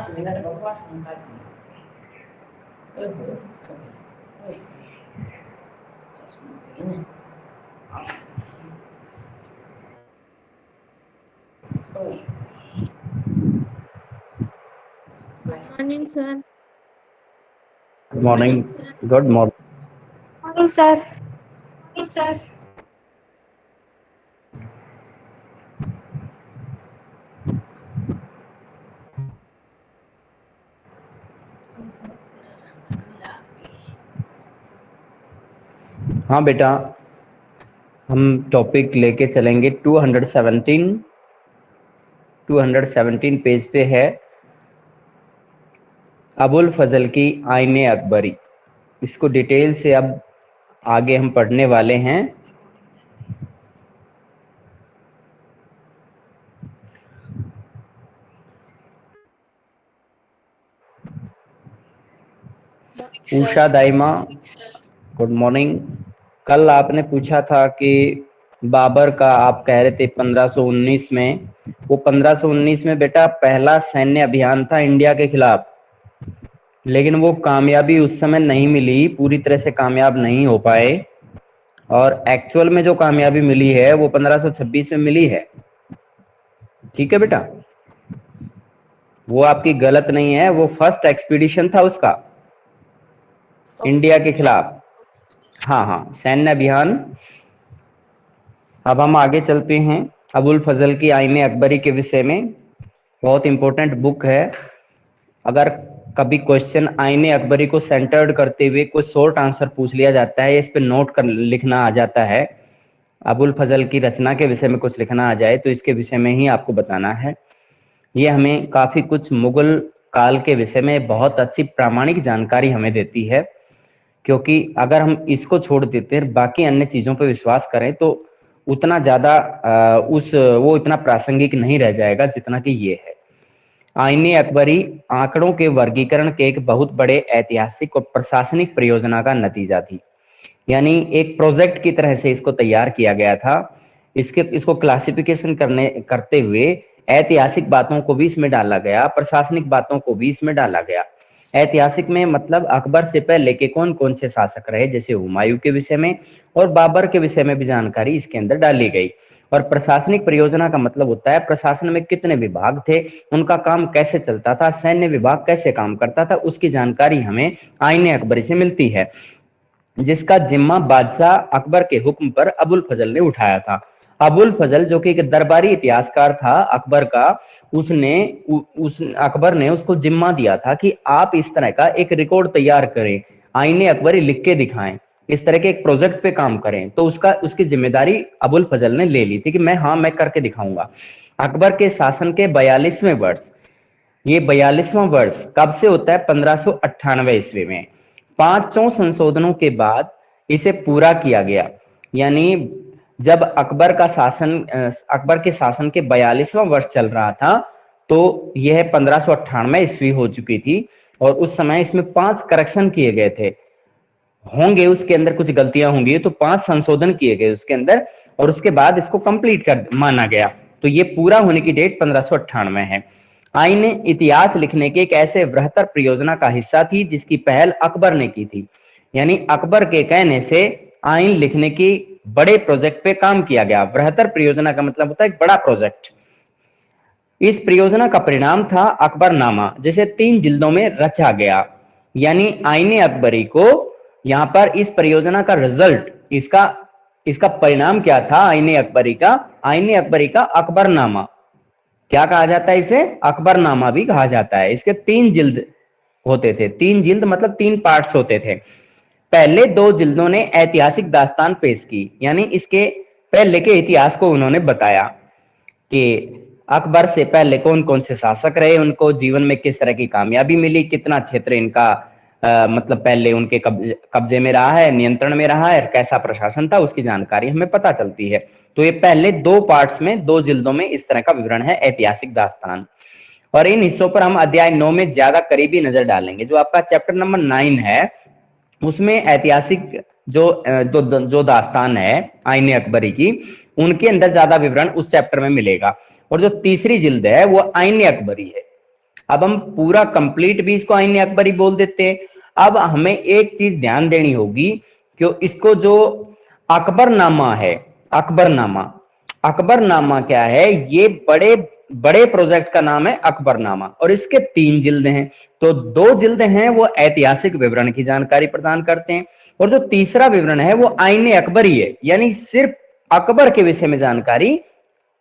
5 minute बकवास बनता है। ओहो सॉरी, ओए चश्मा नहीं ओए morning sir. Good morning. Good morning. Morning sir. Sir हाँ बेटा, हम टॉपिक लेके चलेंगे 217 पेज पे है अबुल फजल की आईने अकबरी। इसको डिटेल से अब आगे हम पढ़ने वाले हैं। Usha दाइमा, good morning. कल आपने पूछा था कि बाबर का आप कह रहे थे 1519 में, वो 1519 में बेटा पहला सैन्य अभियान था इंडिया के खिलाफ, लेकिन वो कामयाबी उस समय नहीं मिली, पूरी तरह से कामयाब नहीं हो पाए। और एक्चुअल में जो कामयाबी मिली है वो 1526 में मिली है। ठीक है बेटा, वो आपकी गलत नहीं है, वो फर्स्ट एक्सपीडिशन था उसका इंडिया के खिलाफ। हाँ हाँ, सैन्य अभियान। अब हम आगे चलते हैं अबुल फजल की आईने अकबरी के विषय में। बहुत इंपॉर्टेंट बुक है। अगर कभी क्वेश्चन आईने अकबरी को सेंटर्ड करते हुए कोई शॉर्ट आंसर पूछ लिया जाता है, इस पे नोट कर लिखना आ जाता है, अबुल फजल की रचना के विषय में कुछ लिखना आ जाए तो इसके विषय में ही आपको बताना है। ये हमें काफी कुछ मुगल काल के विषय में बहुत अच्छी प्रामाणिक जानकारी हमें देती है, क्योंकि अगर हम इसको छोड़ देते हैं, बाकी अन्य चीजों पर विश्वास करें तो उतना ज्यादा वो इतना प्रासंगिक नहीं रह जाएगा जितना कि ये है। आईने अकबरी आंकड़ों के वर्गीकरण के एक बहुत बड़े ऐतिहासिक और प्रशासनिक परियोजना का नतीजा थी। यानी एक प्रोजेक्ट की तरह से इसको तैयार किया गया था। इसको क्लासिफिकेशन करते हुए ऐतिहासिक बातों को भी इसमें डाला गया, प्रशासनिक बातों को भी इसमें डाला गया। ऐतिहासिक में मतलब अकबर से पहले के कौन कौन से शासक रहे, जैसे हुमायूं के विषय में और बाबर के विषय में भी जानकारी इसके अंदर डाली गई। और प्रशासनिक परियोजना का मतलब होता है प्रशासन में कितने विभाग थे, उनका काम कैसे चलता था, सैन्य विभाग कैसे काम करता था, उसकी जानकारी हमें आईने अकबरी से मिलती है, जिसका जिम्मा बादशाह अकबर के हुक्म पर अबुल फजल ने उठाया था। अबुल फजल जो कि एक दरबारी इतिहासकार था अकबर का, उस अकबर ने उसको जिम्मा दिया था कि आप इस तरह का एक रिकॉर्ड तैयार करें, आईने अकबरी लिख के दिखाएं, इस तरह के एक प्रोजेक्ट पे काम करें। तो उसकी जिम्मेदारी अबुल फजल ने ले ली थी कि मैं करके दिखाऊंगा। अकबर के शासन के 42वें वर्ष, ये 42वां वर्ष कब से होता है? 1598 ईस्वी में। 5 संशोधनों के बाद इसे पूरा किया गया। यानी जब अकबर के शासन के 42वां वर्ष चल रहा था तो यह 1598 ईस्वी हो चुकी थी, और उस समय इसमें 5 करेक्शन किए गए थे, होंगे उसके अंदर कुछ गलतियां होंगी, तो 5 संशोधन किए गए उसके अंदर, और उसके बाद इसको कंप्लीट कर माना गया। तो ये पूरा होने की डेट 1598 है। आईने इतिहास लिखने के एक ऐसे बृहत्तर परियोजना का हिस्सा थी जिसकी पहल अकबर ने की थी। यानी अकबर के कहने से आईन लिखने की बड़े प्रोजेक्ट पे काम किया गया। बृहत्तर परियोजना का मतलब होता है एक बड़ा प्रोजेक्ट। इस परियोजना का परिणाम था अकबरनामा, जिसे 3 जिल्दों में रचा गया। यानी आईने अकबरी को यहां पर इस परियोजना का रिजल्ट, इसका परिणाम क्या था? आईने अकबरी का अकबरनामा। क्या कहा जाता है इसे? अकबरनामा भी कहा जाता है। इसके 3 जिल्द होते थे। 3 जिल्द मतलब 3 पार्ट्स होते थे। पहले 2 जिल्दों ने ऐतिहासिक दास्तान पेश की, यानी इसके पहले के इतिहास को उन्होंने बताया कि अकबर से पहले कौन कौन से शासक रहे, उनको जीवन में किस तरह की कामयाबी मिली, कितना क्षेत्र इनका मतलब पहले उनके कब्जे में रहा है, नियंत्रण में रहा है, कैसा प्रशासन था, उसकी जानकारी हमें पता चलती है। तो ये पहले 2 पार्ट्स में, 2 जिल्दों में इस तरह का विवरण है ऐतिहासिक दास्तान। और इन हिस्सों पर हम अध्याय 9 में ज्यादा करीबी नजर डालेंगे। जो आपका चैप्टर नंबर 9 है उसमें ऐतिहासिक जो दास्तान है आईने अकबरी की, उनके अंदर ज्यादा विवरण उस चैप्टर में मिलेगा। और जो तीसरी जिल्द है वो आईने अकबरी है। अब हम पूरा कंप्लीट भी इसको आईने अकबरी बोल देते हैं। अब हमें एक चीज ध्यान देनी होगी कि इसको जो अकबरनामा है, अकबरनामा क्या है, ये बड़े बड़े प्रोजेक्ट का नाम है अकबरनामा, और इसके 3 जिल्द हैं। तो 2 जिल्द हैं वो ऐतिहासिक विवरण की जानकारी प्रदान करते हैं, और जो तीसरा विवरण है वो आईने अकबरी है, यानी सिर्फ अकबर के विषय में जानकारी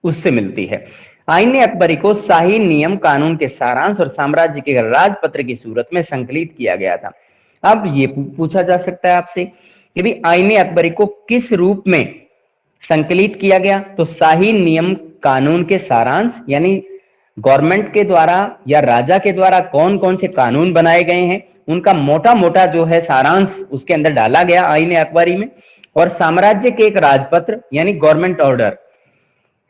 उससे मिलती है। आईने अकबरी को शाही नियम कानून के सारांश और साम्राज्य के राजपत्र की सूरत में संकलित किया गया था। अब ये पूछा जा सकता है आपसे कि भी आईने अकबरी को किस रूप में संकलित किया गया, तो शाही नियम कानून के सारांश, यानी गवर्नमेंट के द्वारा या राजा के द्वारा कौन कौन से कानून बनाए गए हैं उनका मोटा मोटा जो है सारांश उसके अंदर डाला गया आईने अकबरी में, और साम्राज्य के एक राजपत्र यानी गवर्नमेंट ऑर्डर,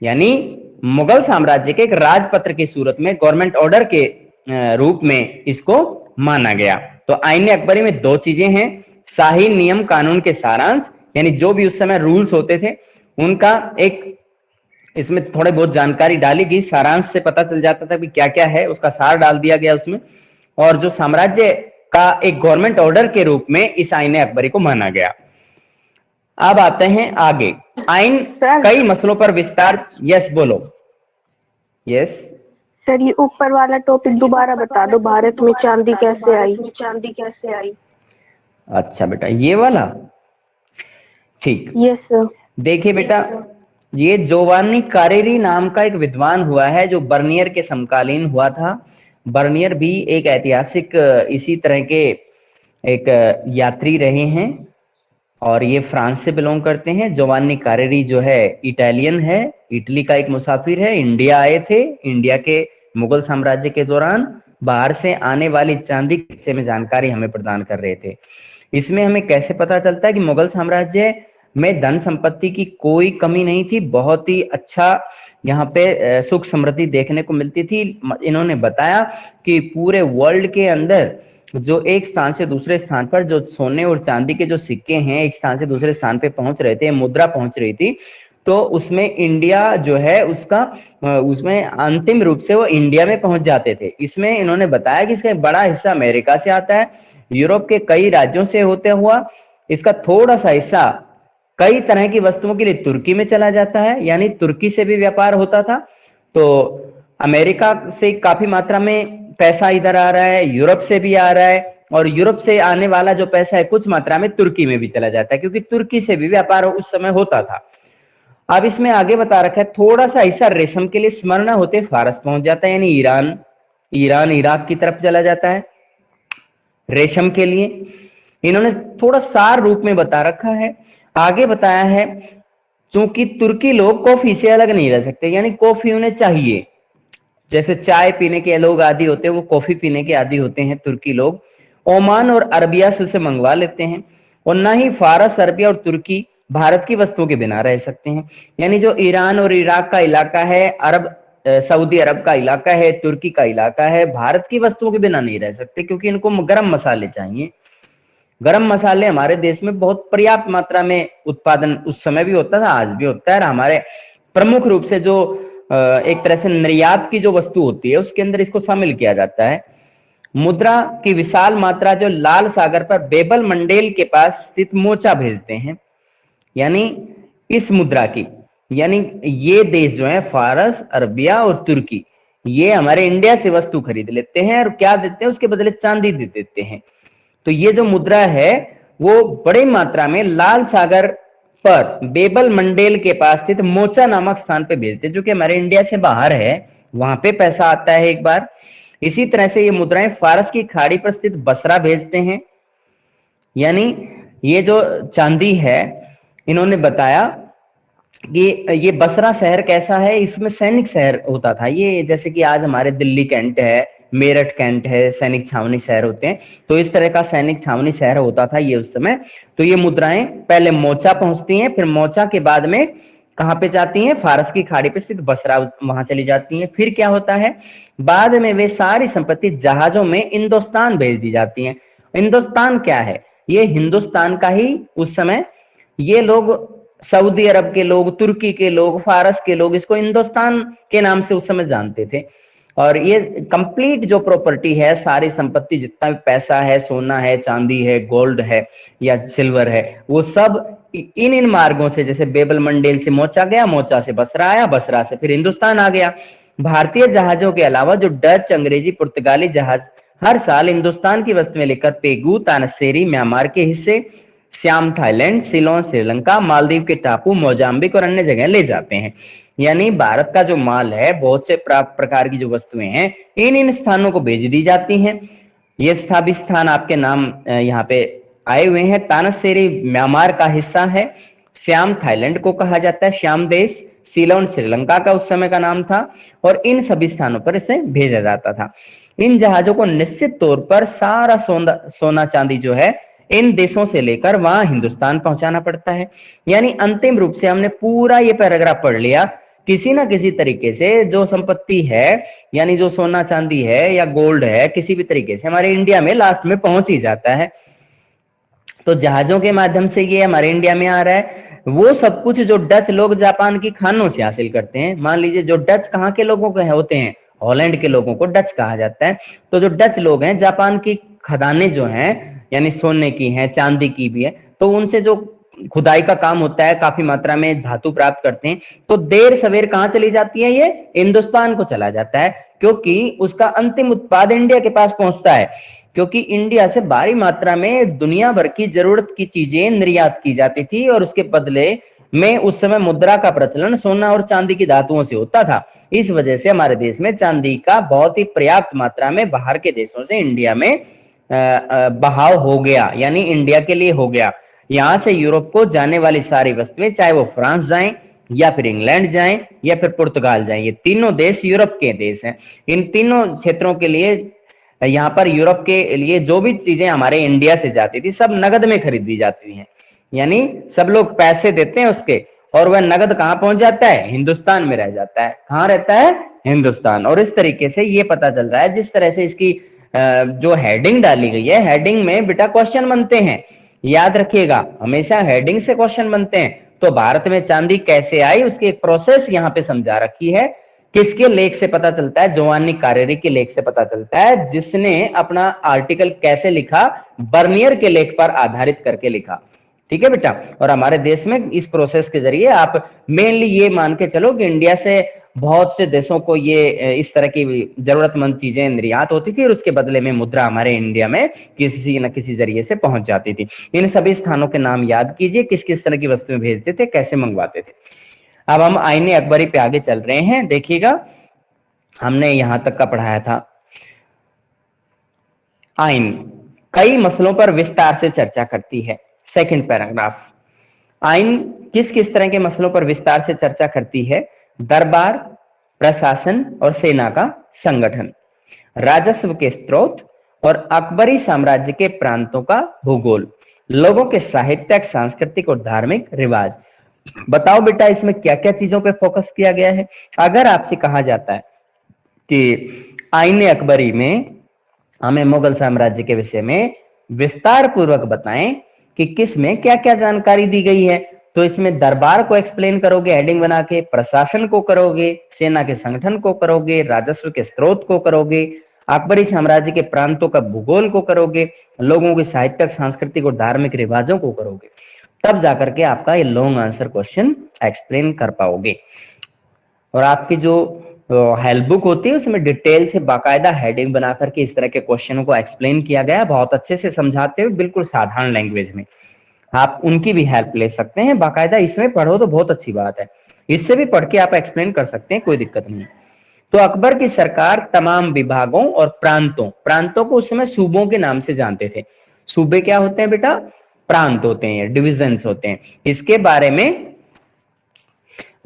यानी मुगल साम्राज्य के एक राजपत्र की सूरत में गवर्नमेंट ऑर्डर के रूप में इसको माना गया। तो आईने अकबरी में 2 चीजें हैं, शाही नियम कानून के सारांश, यानी जो भी उस समय रूल्स होते थे उनका एक इसमें थोड़े बहुत जानकारी डाली गई, सारांश से पता चल जाता था कि क्या क्या है, उसका सार डाल दिया गया उसमें, और जो साम्राज्य का एक गवर्नमेंट ऑर्डर के रूप में इस आईने अकबरी को माना गया। अब आते हैं आगे। आइन कई मसलों पर विस्तार, यस बोलो। यस सर, ये ऊपर वाला टॉपिक दोबारा बता दो, भारत में चांदी कैसे आई। अच्छा बेटा, ये वाला ठीक। Yes sir. देखिए बेटा, ये जोवानी कारेरी नाम का एक विद्वान हुआ है जो बर्नियर के समकालीन हुआ था। बर्नियर भी एक ऐतिहासिक इसी तरह के एक यात्री रहे हैं, और ये फ्रांस से बिलोंग करते हैं। जोवानी कारेरी जो है इटालियन है, इटली का एक मुसाफिर है, इंडिया आए थे। इंडिया के मुगल साम्राज्य के दौरान बाहर से आने वाली चांदी के विषय में जानकारी हमें प्रदान कर रहे थे। इसमें हमें कैसे पता चलता है कि मुगल साम्राज्य में धन संपत्ति की कोई कमी नहीं थी, बहुत ही अच्छा यहाँ पे सुख समृद्धि देखने को मिलती थी। इन्होंने बताया कि पूरे वर्ल्ड के अंदर जो एक स्थान से दूसरे स्थान पर जो सोने और चांदी के जो सिक्के हैं एक स्थान से दूसरे स्थान पे पहुंच रहे थे, मुद्रा पहुंच रही थी, तो उसमें इंडिया जो है उसका उसमें अंतिम रूप से वो इंडिया में पहुंच जाते थे। इसमें इन्होंने बताया कि इसका बड़ा हिस्सा अमेरिका से आता है, यूरोप के कई राज्यों से होते हुआ इसका थोड़ा सा हिस्सा कई तरह की वस्तुओं के लिए तुर्की में चला जाता है, यानी तुर्की से भी व्यापार होता था। तो अमेरिका से काफी मात्रा में पैसा इधर आ रहा है, यूरोप से भी आ रहा है, और यूरोप से आने वाला जो पैसा है कुछ मात्रा में तुर्की में भी चला जाता है, क्योंकि तुर्की से भी व्यापार उस समय होता था। अब इसमें आगे बता रखा है थोड़ा सा हिस्सा रेशम के लिए स्मरणा होते फारस पहुंच जाता है, यानी ईरान इराक की तरफ चला जाता है रेशम के लिए। इन्होंने थोड़ा सार रूप में बता रखा है। आगे बताया है क्योंकि तुर्की लोग कॉफी से अलग नहीं रह सकते, यानी कॉफी उन्हें चाहिए। जैसे चाय पीने के लोग आदी होते हैं, वो कॉफी पीने के आदी होते हैं तुर्की लोग। ओमान और अरबिया से उसे मंगवा लेते हैं, और ना ही फारस, अरबिया और तुर्की भारत की वस्तुओं के बिना रह सकते हैं। यानी जो ईरान और इराक का इलाका है, सऊदी अरब का इलाका है, तुर्की का इलाका है, भारत की वस्तुओं के बिना नहीं रह सकते, क्योंकि इनको गरम मसाले चाहिए। गरम मसाले हमारे देश में बहुत पर्याप्त मात्रा में उत्पादन उस समय भी होता था, आज भी होता है। हमारे प्रमुख रूप से जो एक तरह से निर्यात की जो वस्तु होती है उसके अंदर इसको शामिल किया जाता है। मुद्रा की विशाल मात्रा जो लाल सागर पर बेबल मंडेल के पास स्थित मोचा भेजते हैं, यानी इस मुद्रा की, यानी ये देश जो है फारस, अरबिया और तुर्की, ये हमारे इंडिया से वस्तु खरीद लेते हैं और क्या देते हैं उसके बदले चांदी दे देते हैं। तो ये जो मुद्रा है वो बड़ी मात्रा में लाल सागर पर बेबल मंडेल के पास स्थित मोचा नामक स्थान पे भेजते हैं, जो कि हमारे इंडिया से बाहर है, वहां पे पैसा आता है एक बार। इसी तरह से ये मुद्राएं फारस की खाड़ी पर स्थित बसरा भेजते हैं, यानी ये जो चांदी है इन्होंने बताया कि ये बसरा शहर कैसा है, इसमें सैनिक शहर होता था ये, जैसे कि आज हमारे दिल्ली कैंट है, मेरठ कैंट है, सैनिक छावनी शहर होते हैं, तो इस तरह का सैनिक छावनी शहर होता था ये उस समय। तो ये मुद्राएं पहले मोचा पहुंचती हैं, फिर मोचा के बाद में कहां पे जाती हैं, फारस की खाड़ी पे स्थित बसरा, वहां चली जाती हैं। फिर क्या होता है, बाद में वे सारी संपत्ति जहाजों में हिंदुस्तान भेज दी जाती है। हिंदुस्तान क्या है, ये हिंदुस्तान का ही उस समय ये लोग, सऊदी अरब के लोग, तुर्की के लोग, फारस के लोग इसको हिंदुस्तान के नाम से उस समय जानते थे। और ये कंप्लीट जो प्रॉपर्टी है, सारी संपत्ति, जितना भी पैसा है, सोना है, चांदी है, गोल्ड है या सिल्वर है, वो सब इन मार्गों से, जैसे बेबल मंडेल से मोचा गया, मोचा से बसरा आया, बसरा से फिर हिंदुस्तान आ गया। भारतीय जहाजों के अलावा जो डच, अंग्रेजी, पुर्तगाली जहाज हर साल हिंदुस्तान की वस्तुएं लेकर पेगू, तानसेरी, म्यांमार के हिस्से, श्याम थाईलैंड, सिलोन श्रीलंका, मालदीव के टापू, मोजाम्बिक और अन्य जगह ले जाते हैं। यानी भारत का जो माल है, बहुत से प्रकार की जो वस्तुएं हैं, इन स्थानों को भेज दी जाती हैं। ये सभी स्थान आपके नाम यहाँ पे आए हुए हैं। तानसेरी म्यांमार का हिस्सा है, श्याम थाईलैंड को कहा जाता है, श्याम देश, सिलोन श्रीलंका का उस समय का नाम था, और इन सभी स्थानों पर इसे भेजा जाता था। इन जहाजों को निश्चित तौर पर सारा सोना चांदी जो है इन देशों से लेकर वहां हिंदुस्तान पहुंचाना पड़ता है। यानी अंतिम रूप से हमने पूरा ये पैराग्राफ पढ़ लिया, किसी ना किसी तरीके से जो संपत्ति है, यानी जो सोना चांदी है या गोल्ड है, किसी भी तरीके से हमारे इंडिया में लास्ट में पहुंच ही जाता है। तो जहाजों के माध्यम से ये हमारे इंडिया में आ रहा है। वो सब कुछ जो डच लोग जापान की खानों से हासिल करते हैं, मान लीजिए जो डच कहाँ के लोगों के होते हैं, हॉलैंड के लोगों को डच कहा जाता है। तो जो डच लोग हैं, जापान की खदानें जो हैं, यानी सोने की हैं, चांदी की भी है, तो उनसे जो खुदाई का काम होता है, काफी मात्रा में धातु प्राप्त करते हैं, तो देर सवेर कहाँ चली जाती है, ये हिंदुस्तान को चला जाता है, क्योंकि उसका अंतिम उत्पाद इंडिया के पास पहुंचता है। क्योंकि इंडिया से भारी मात्रा में दुनिया भर की जरूरत की चीजें निर्यात की जाती थी, और उसके बदले में उस समय मुद्रा का प्रचलन सोना और चांदी की धातुओं से होता था। इस वजह से हमारे देश में चांदी का बहुत ही पर्याप्त मात्रा में बाहर के देशों से इंडिया में बहाव हो गया, यानी इंडिया के लिए हो गया। यहां से यूरोप को जाने वाली सारी वस्तुएं, चाहे वो फ्रांस जाएं या फिर इंग्लैंड जाएं या फिर पुर्तगाल जाएं, ये तीनों देश यूरोप के देश हैं। इन तीनों क्षेत्रों के लिए, यहाँ पर यूरोप के लिए जो भी चीजें हमारे इंडिया से जाती थी, सब नगद में खरीदी जाती हैं। यानी सब लोग पैसे देते हैं उसके, और वह नगद कहाँ पहुंच जाता है, हिंदुस्तान में रह जाता है। कहाँ रहता है, हिंदुस्तान। और इस तरीके से ये पता चल रहा है, जिस तरह से इसकी जो हेडिंग डाली गई है, हेडिंग में बेटा क्वेश्चन बनते हैं, याद रखिएगा, हमेशा हेडिंग से क्वेश्चन बनते हैं। तो भारत में चांदी कैसे आई, उसकी एक प्रोसेस यहाँ पे समझा रखी है। किसके लेख से पता चलता है, जोवानी कारेरी के लेख से पता चलता है, जिसने अपना आर्टिकल कैसे लिखा, बर्नियर के लेख पर आधारित करके लिखा। ठीक है बेटा। और हमारे देश में इस प्रोसेस के जरिए आप मेनली ये मान के चलो कि इंडिया से बहुत से देशों को ये इस तरह की जरूरतमंद चीजें निर्यात होती थी, और उसके बदले में मुद्रा हमारे इंडिया में किसी न किसी जरिए से पहुंच जाती थी। इन सभी स्थानों के नाम याद कीजिए, किस किस तरह की वस्तुएं भेजते थे, कैसे मंगवाते थे। अब हम आईने अकबरी पे आगे चल रहे हैं। देखिएगा, हमने यहां तक का पढ़ाया था। आइन कई मसलों पर विस्तार से चर्चा करती है। सेकंड पैराग्राफ, आइन किस किस तरह के मसलों पर विस्तार से चर्चा करती है, दरबार, प्रशासन और सेना का संगठन, राजस्व के स्रोत और अकबरी साम्राज्य के प्रांतों का भूगोल, लोगों के साहित्यिक, सांस्कृतिक और धार्मिक रिवाज। बताओ बेटा, इसमें क्या क्या चीजों पे फोकस किया गया है। अगर आपसे कहा जाता है कि आईने अकबरी में हमें मुगल साम्राज्य के विषय में विस्तार पूर्वक बताएं कि किस में क्या क्या जानकारी दी गई है, तो इसमें दरबार को एक्सप्लेन करोगे हेडिंग बना के, प्रशासन को करोगे, सेना के संगठन को करोगे, राजस्व के स्रोत को करोगे, अकबरी साम्राज्य के प्रांतों का भूगोल को करोगे, लोगों की साहित्यिक, सांस्कृतिक और धार्मिक रिवाजों को करोगे। तब जाकर के आपका ये लॉन्ग आंसर क्वेश्चन एक्सप्लेन कर पाओगे। और आपकी जो हेल्प बुक होती है उसमें डिटेल से बाकायदा हेडिंग बना करके इस तरह के क्वेश्चनों को एक्सप्लेन किया गया है, बहुत अच्छे से समझाते हुए, बिल्कुल साधारण लैंग्वेज में। आप उनकी भी हेल्प ले सकते हैं, बाकायदा इसमें पढ़ो तो बहुत अच्छी बात है, इससे भी पढ़ के आप एक्सप्लेन कर सकते हैं, कोई दिक्कत नहीं। तो अकबर की सरकार तमाम विभागों और प्रांतों को उस समय सूबों के नाम से जानते थे। सूबे क्या होते हैं बेटा, प्रांत होते हैं, डिविजन्स होते हैं। इसके बारे में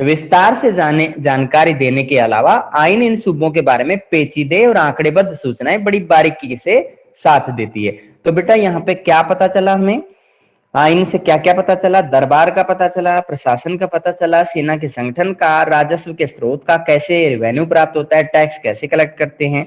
विस्तार से जानकारी देने के अलावा आइन इन सूबों के बारे में पेचीदे और आंकड़ेबद्ध सूचनाएं बड़ी बारीकी से साथ देती है। तो बेटा यहाँ पे क्या पता चला, हमें आइन से क्या क्या पता चला, दरबार का पता चला, प्रशासन का पता चला, सेना के संगठन का, राजस्व के स्रोत का, कैसे रेवेन्यू प्राप्त होता है, टैक्स कैसे कलेक्ट करते हैं,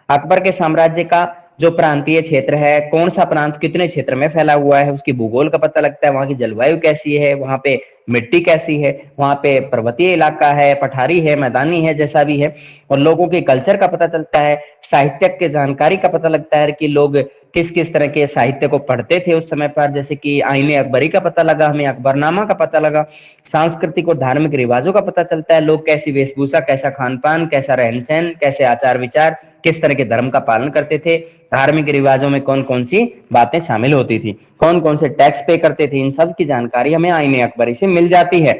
अकबर के साम्राज्य का जो प्रांतीय क्षेत्र है, कौन सा प्रांत कितने क्षेत्र में फैला हुआ है, उसकी भूगोल का पता लगता है, वहां की जलवायु कैसी है, वहां पे मिट्टी कैसी है, वहां पे पर्वतीय इलाका है, पठारी है, मैदानी है, जैसा भी है, और लोगों के कल्चर का पता चलता है, साहित्यक के जानकारी का पता लगता है कि लोग किस किस तरह के साहित्य को पढ़ते थे उस समय पर, जैसे कि आईने अकबरी का पता लगा, हमें अकबरनामा का पता लगा, सांस्कृतिक और धार्मिक रिवाजों का पता चलता है, लोग कैसी वेशभूषा, कैसा खान पान, कैसा रहन सहन, कैसे आचार विचार, किस तरह के धर्म का पालन करते थे, धार्मिक रिवाजों में कौन कौन सी बातें शामिल होती थी, कौन कौन से टैक्स पे करते थे, इन सब की जानकारी हमें आईने अकबरी से मिल जाती है।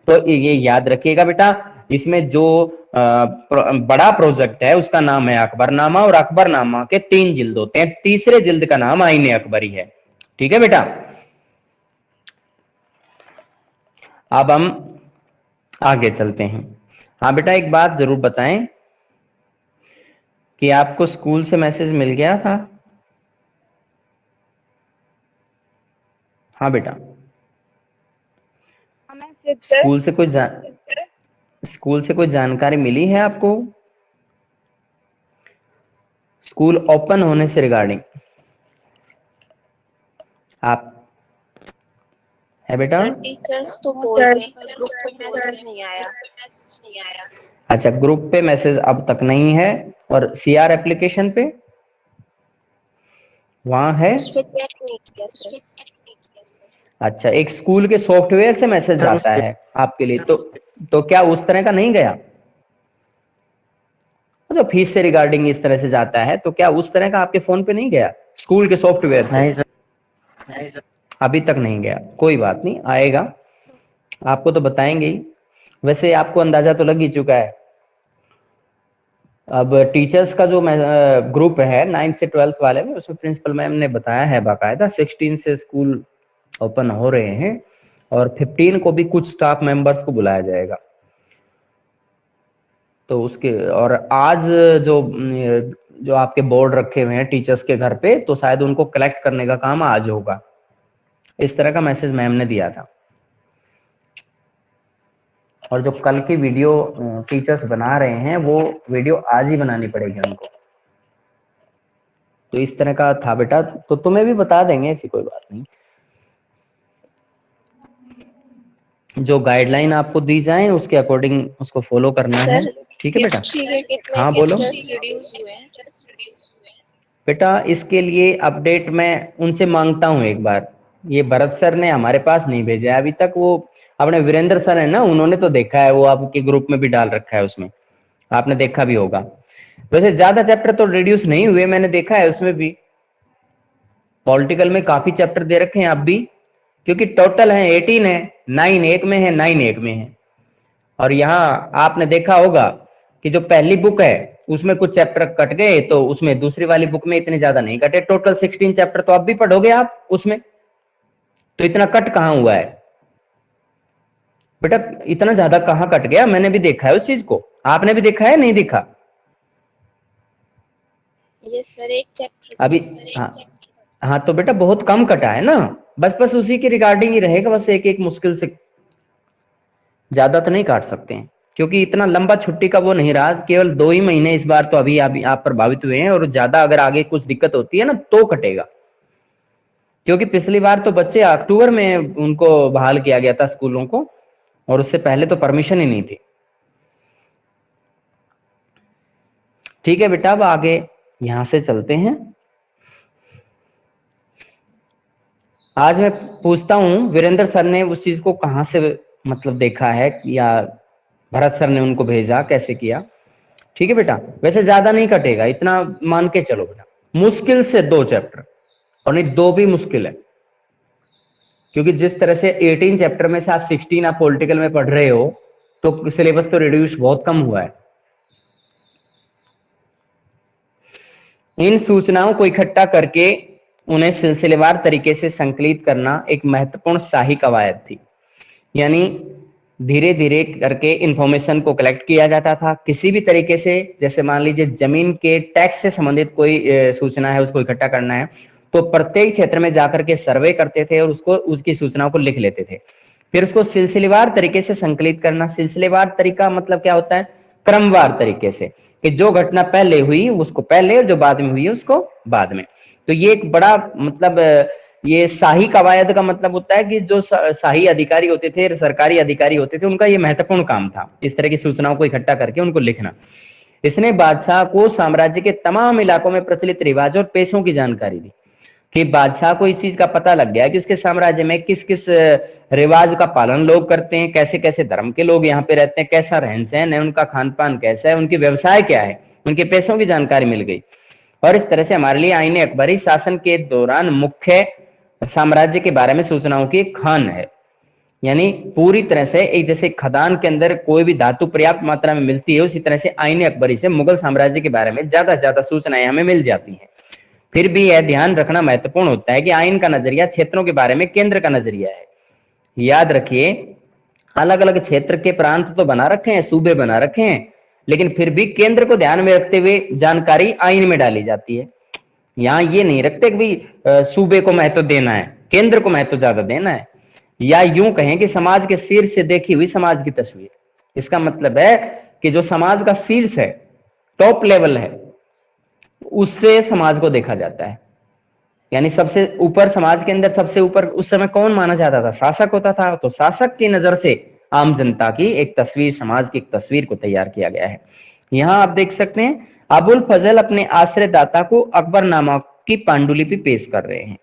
तो ये याद रखिएगा बेटा, इसमें जो बड़ा प्रोजेक्ट है उसका नाम है अकबरनामा, और अकबरनामा के 3 जिल्द होते हैं, तीसरे जिल्द का नाम आईने अकबरी है। ठीक है बेटा, अब हम आगे चलते हैं। हाँ बेटा, एक बात जरूर बताएं कि आपको स्कूल से मैसेज मिल गया था? हाँ बेटा, स्कूल से कोई जानकारी मिली है आपको, स्कूल ओपन होने से रिगार्डिंग? आप है बेटा? टीचर्स तो बोल रहे हैं पर ग्रुप पे मैसेज नहीं आया। अच्छा, ग्रुप पे मैसेज अब तक नहीं है, और सीआर एप्लीकेशन पे वहां है? उस पे चेक नहीं किया सर। अच्छा, एक स्कूल के सॉफ्टवेयर से मैसेज जाता है आपके लिए, तो क्या उस तरह का नहीं गया? जो फीस से रिगार्डिंग इस तरह से जाता है, तो क्या उस तरह का आपके फोन पे नहीं गया स्कूल के सॉफ्टवेयर से? नहीं सर, अभी तक नहीं गया, कोई बात नहीं, आएगा, आपको तो बताएंगे ही। वैसे आपको अंदाजा तो लग ही चुका है। अब टीचर्स का जो ग्रुप है 9th से 12th वाले में, उसमें प्रिंसिपल मैम ने बताया है बाकायदा 16 से स्कूल ओपन हो रहे हैं, और 15 को भी कुछ स्टाफ मेंबर्स को बुलाया जाएगा। तो उसके, और आज जो आपके बोर्ड रखे हुए हैं टीचर्स के घर पे, तो शायद उनको कलेक्ट करने का काम आज होगा, इस तरह का मैसेज मैम ने दिया था। और जो कल की वीडियो टीचर्स बना रहे हैं, वो वीडियो आज ही बनानी पड़ेगी उनको। तो इस तरह का था बेटा, तो तुम्हें भी बता देंगे, ऐसी कोई बात नहीं। जो गाइडलाइन आपको दी जाए उसके अकॉर्डिंग उसको फॉलो करना है। ठीक है बेटा? हाँ बोलो बेटा, इसके लिए अपडेट मैं उनसे मांगता हूँ एक बार। ये भरत सर ने हमारे पास नहीं भेजा है अभी तक, वो अपने वीरेंद्र सर है ना, उन्होंने तो देखा है, वो आपके ग्रुप में भी डाल रखा है, उसमें आपने देखा भी होगा। वैसे ज्यादा चैप्टर तो रिड्यूस नहीं हुए, मैंने देखा है उसमें भी पॉलिटिकल में काफी चैप्टर दे रखे हैं अब भी, क्योंकि टोटल है 18 है, 9 एक में है, 9 एक में है। और यहाँ आपने देखा होगा कि जो पहली बुक है उसमें कुछ चैप्टर कट गए, तो उसमें दूसरी वाली बुक में इतने ज्यादा नहीं कटे। टोटल 16 चैप्टर तो अब भी पढ़ोगे आप उसमें, तो इतना कट कहाँ हुआ है बेटा? इतना ज्यादा कहाँ कट गया? मैंने भी देखा है उस चीज को, आपने भी देखा है, नहीं देखा? ये सर एक चैप्टर अभी हाँ तो बेटा बहुत कम कटा है ना, बस उसी के रिगार्डिंग ही रहेगा, बस एक एक मुश्किल से, ज्यादा तो नहीं काट सकते हैं, क्योंकि इतना लंबा छुट्टी का वो नहीं रहा, केवल 2 ही महीने इस बार तो अभी आप प्रभावित हुए हैं, और ज्यादा अगर आगे कुछ दिक्कत होती है ना तो कटेगा। क्योंकि पिछली बार तो बच्चे अक्टूबर में उनको बहाल किया गया था स्कूलों को, और उससे पहले तो परमिशन ही नहीं थी। ठीक है बेटा, अब आगे यहां से चलते हैं। आज मैं पूछता हूं वीरेंद्र सर ने उस चीज को कहां से मतलब देखा है, या भरत सर ने उनको भेजा, कैसे किया? ठीक है बेटा, वैसे ज्यादा नहीं कटेगा, इतना मान के चलो बेटा, मुश्किल से 2 चैप्टर, और नहीं 2 भी मुश्किल है, क्योंकि जिस तरह से 18 चैप्टर में से आप 16 आप पॉलिटिकल में पढ़ रहे हो, तो सिलेबस तो रिड्यूस बहुत कम हुआ है। इन सूचनाओं को इकट्ठा करके उन्हें सिलसिलेवार तरीके से संकलित करना एक महत्वपूर्ण शाही कवायद थी। यानी धीरे धीरे करके इंफॉर्मेशन को कलेक्ट किया जाता था, किसी भी तरीके से, जैसे मान लीजिए जमीन के टैक्स से संबंधित कोई सूचना है, उसको इकट्ठा करना है, तो प्रत्येक क्षेत्र में जाकर के सर्वे करते थे और उसको उसकी सूचनाओं को लिख लेते थे। फिर उसको सिलसिलेवार तरीके से संकलित करना। सिलसिलेवार तरीका मतलब क्या होता है? क्रमवार तरीके से, कि जो घटना पहले हुई उसको पहले और जो बाद में हुई है उसको बाद में। तो ये एक बड़ा मतलब ये शाही कवायद का मतलब होता है कि जो शाही अधिकारी होते थे, सरकारी अधिकारी होते थे, उनका ये महत्वपूर्ण काम था इस तरह की सूचनाओं को इकट्ठा करके उनको लिखना। इसने बादशाह को साम्राज्य के तमाम इलाकों में प्रचलित रिवाज और पेशों की जानकारी दी कि बादशाह को इस चीज का पता लग गया कि उसके साम्राज्य में किस किस रिवाज का पालन लोग करते हैं, कैसे कैसे धर्म के लोग यहाँ पे रहते हैं, कैसा रहन सहन है, उनका खान पान कैसा है, उनके व्यवसाय क्या है, उनके पेशों की जानकारी मिल गई। और इस तरह से हमारे लिए आईन अकबरी शासन के दौरान मुख्य साम्राज्य के बारे में सूचनाओं की खान है। यानी पूरी तरह से एक जैसे खदान के अंदर कोई भी धातु पर्याप्त मात्रा में मिलती है, उसी तरह से आईन अकबरी से मुगल साम्राज्य के बारे में ज्यादा से ज्यादा सूचनाएं हमें मिल जाती हैं। फिर भी यह ध्यान रखना महत्वपूर्ण होता है कि आईन का नजरिया क्षेत्रों के बारे में केंद्र का नजरिया है। याद रखिए, अलग अलग क्षेत्र के प्रांत तो बना रखे हैं, सूबे बना रखे हैं, लेकिन फिर भी केंद्र को ध्यान में रखते हुए जानकारी आईन में डाली जाती है। यहाँ ये नहीं रखते कि भाई सूबे को महत्व देना है, केंद्र को महत्व ज्यादा देना है, या यूं कहें कि समाज के शीर्ष से देखी हुई समाज की तस्वीर। इसका मतलब है कि जो समाज का शीर्ष है, टॉप लेवल है, उससे समाज को देखा जाता है। यानी सबसे ऊपर समाज के अंदर सबसे ऊपर उस समय कौन माना जाता था? शासक होता था। तो शासक की नजर से आम जनता की एक तस्वीर, समाज की एक तस्वीर को तैयार किया गया है। यहां आप देख सकते हैं अबुल फजल अपने आश्रयदाता को अकबरनामा की पांडुलिपि पेश कर रहे हैं।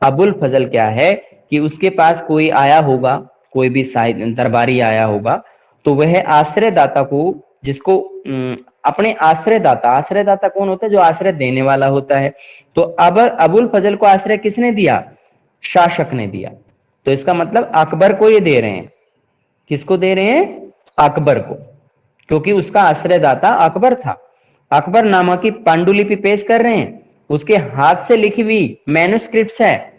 अबुल फजल क्या है कि उसके पास कोई आया होगा, कोई भी दरबारी आया होगा, तो वह आश्रयदाता को, जिसको अपने आश्रयदाता कौन होता है? जो आश्रय देने वाला होता है। तो अब अबुल फजल को आश्रय किसने दिया? शासक ने दिया। तो इसका मतलब अकबर को ये दे रहे हैं। किसको दे रहे हैं? अकबर को, क्योंकि उसका आश्रयदाता अकबर था। अकबरनामा की पांडुलिपि पेश कर रहे हैं। उसके हाथ से लिखी हुई मैन्युस्क्रिप्ट्स है,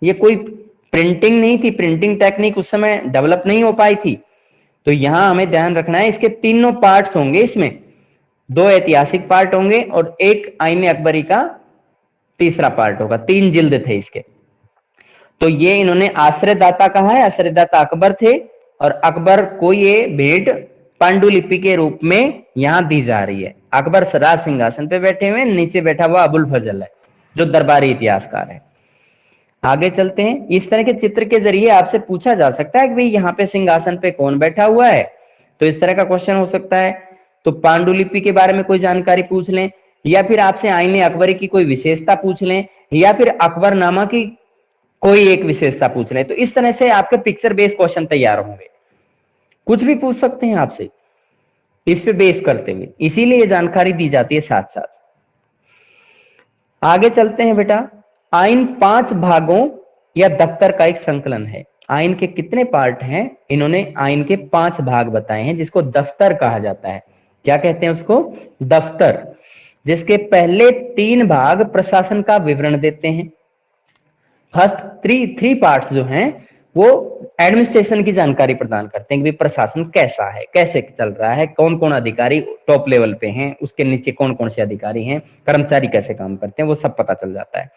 ये कोई प्रिंटिंग नहीं थी, प्रिंटिंग टेक्निक उस समय डेवलप नहीं हो पाई थी। तो यहां हमें ध्यान रखना है, इसके तीनों पार्ट्स होंगे, इसमें 2 ऐतिहासिक पार्ट होंगे और एक आईन अकबरी का तीसरा पार्ट होगा। 3 जिल्द थे इसके। तो ये इन्होंने आश्रयदाता कहा है, आश्रयदाता अकबर थे, और अकबर को ये भेंट पांडुलिपि के रूप में यहां दी जा रही है। अकबर राज सिंहासन पे बैठे हुए, नीचे बैठा हुआ अबुल फजल है, जो दरबारी इतिहासकार है। आगे चलते हैं। इस तरह के चित्र के जरिए आपसे पूछा जा सकता है कि भाई यहाँ पे सिंहासन पे कौन बैठा हुआ है, तो इस तरह का क्वेश्चन हो सकता है। तो पांडुलिपि के बारे में कोई जानकारी पूछ लें, या फिर आपसे आईने अकबरी की कोई विशेषता पूछ लें, या फिर अकबरनामा की कोई एक विशेषता पूछ लें। तो इस तरह से आपके पिक्चर बेस्ड क्वेश्चन तैयार होंगे। कुछ भी पूछ सकते हैं आपसे इस पे बेस करते हुए, इसीलिए ये जानकारी दी जाती है साथ साथ। आगे चलते हैं बेटा। आईन 5 भागों या दफ्तर का एक संकलन है। आईन के कितने पार्ट हैं? इन्होंने आईन के 5 भाग बताए हैं, जिसको दफ्तर कहा जाता है। क्या कहते हैं उसको? दफ्तर। जिसके पहले 3 भाग प्रशासन का विवरण देते हैं। फर्स्ट 3 पार्ट्स जो हैं वो एडमिनिस्ट्रेशन की जानकारी प्रदान करते हैं कि प्रशासन कैसा है, कैसे चल रहा है, कौन कौन अधिकारी टॉप लेवल पे हैं, उसके नीचे कौन कौन से अधिकारी हैं, कर्मचारी कैसे काम करते हैं, वो सब पता चल जाता है।